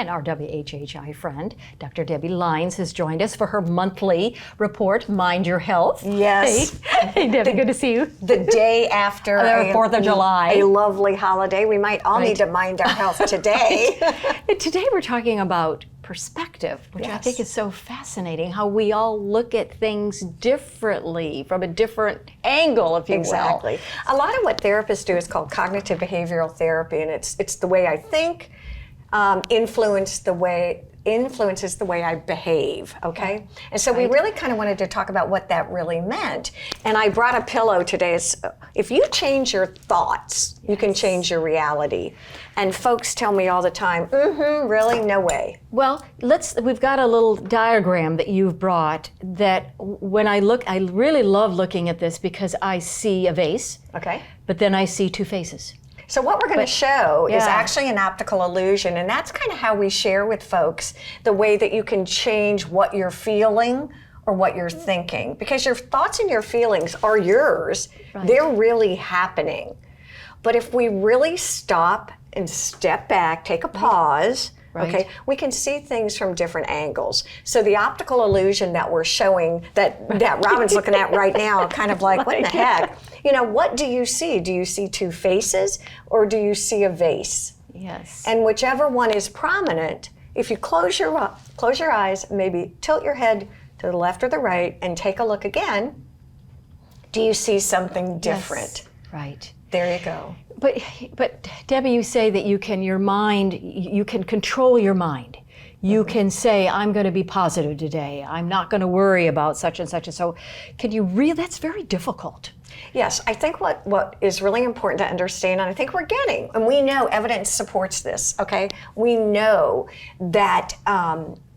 And our WHHI friend, Dr. Debi Lynes, has joined us for her monthly report, Mind Your Health. Yes. Hey, Debi, good to see you. The day after the 4th of July. A lovely holiday. We might all need to mind our health today. Today we're talking about perspective, which I think is so fascinating, how we all look at things differently, from a different angle, if you will. Exactly. A lot of what therapists do is called cognitive behavioral therapy, and it's the way I think influences the way I behave, okay? And so we really kind of wanted to talk about what that really meant. And I brought a pillow today. If you change your thoughts, you can change your reality. And folks tell me all the time, really? No way. Well, we've got a little diagram that you've brought that when I look, I really love looking at this because I see a vase, okay, but then I see two faces. So what we're going to show is actually an optical illusion, and that's kind of how we share with folks the way that you can change what you're feeling or what you're thinking. Because your thoughts and your feelings are yours. Right. They're really happening. But if we really stop and step back, take a pause, okay, we can see things from different angles. So the optical illusion that we're showing, that Robyn's looking at right now, kind of like, what in the heck? You know, what do you see? Do you see two faces or do you see a vase? Yes. And whichever one is prominent, if you close your eyes, maybe tilt your head to the left or the right and take a look again, do you see something different? Yes. Right. There you go. But Debi, you say that you can control your mind. You can say, I'm going to be positive today. I'm not going to worry about such and such. And so that's very difficult. Yes, I think what is really important to understand, and I think we're getting, and we know evidence supports this, okay? We know that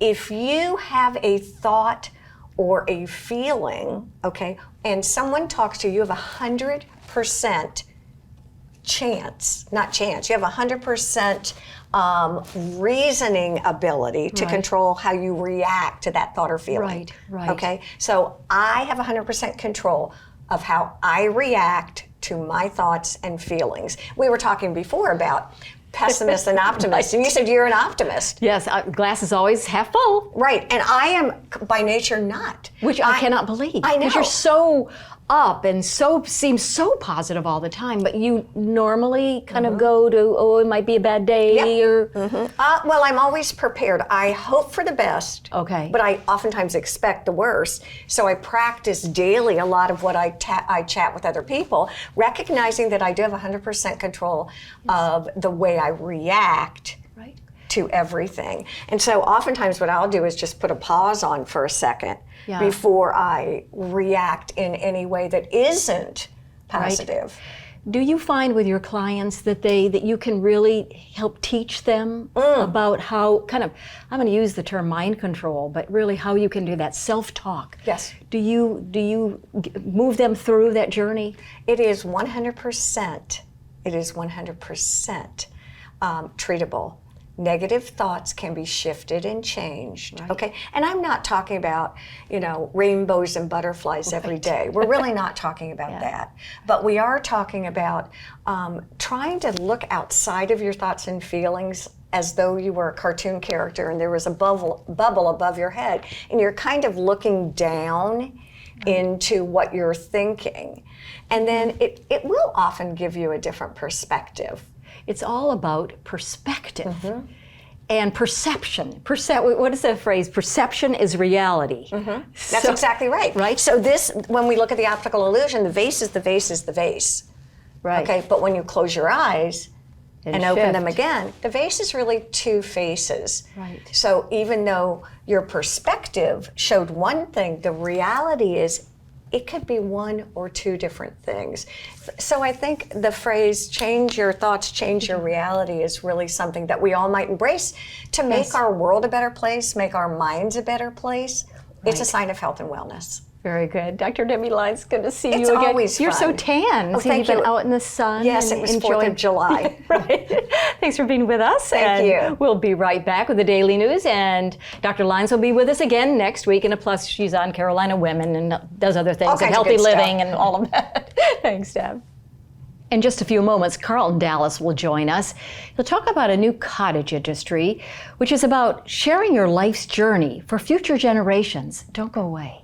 if you have a thought or a feeling, okay, and someone talks to you, you have 100% chance, not chance, you have 100% reasoning ability to control how you react to that thought or feeling. Right. Okay, so I have 100% control of how I react to my thoughts and feelings. We were talking before about pessimist and optimist, and you said you're an optimist. Yes, glass is always half full. Right, and I am by nature not. Which I cannot believe. I know. Because you're so up and seem so positive all the time, but you normally kind of go to, it might be a bad day, or... well, I'm always prepared. I hope for the best, but I oftentimes expect the worst. So I practice daily a lot of what I chat with other people, recognizing that I do have 100% control of the way I react to everything. And so oftentimes what I'll do is just put a pause on for a second before I react in any way that isn't positive. Right. Do you find with your clients that you can really help teach them about how I'm going to use the term mind control, but really how you can do that self-talk? Yes. Do you move them through that journey? It is 100%. It is 100% treatable. Negative thoughts can be shifted and changed, okay? And I'm not talking about, rainbows and butterflies every day. We're really not talking about that. But we are talking about trying to look outside of your thoughts and feelings as though you were a cartoon character and there was a bubble above your head. And you're kind of looking down into what you're thinking. And then it will often give you a different perspective. It's all about perspective and perception. What is that phrase? Perception is reality. That's exactly right. Right. So when we look at the optical illusion, the vase is the vase is the vase. Right. Okay. But when you close your eyes and open them again, the vase is really two faces. Right. So even though your perspective showed one thing, the reality is it could be one or two different things. So I think the phrase, change your thoughts, change your reality, is really something that we all might embrace to make our world a better place, make our minds a better place. It's a sign of health and wellness. Very good. Dr. Debi Lynes, good to see you again. It's always You're fun. so tan. Oh, thank you. You've been out in the sun. Yes, it was 4th of July. Right. Thanks for being with us. Thank you. We'll be right back with the Daily News, and Dr. Lynes will be with us again next week. And plus, she's on Carolina Women and does other things, and healthy living and all of that. Thanks, Deb. In just a few moments, Carlton Dallas will join us. He'll talk about a new cottage industry, which is about sharing your life's journey for future generations. Don't go away.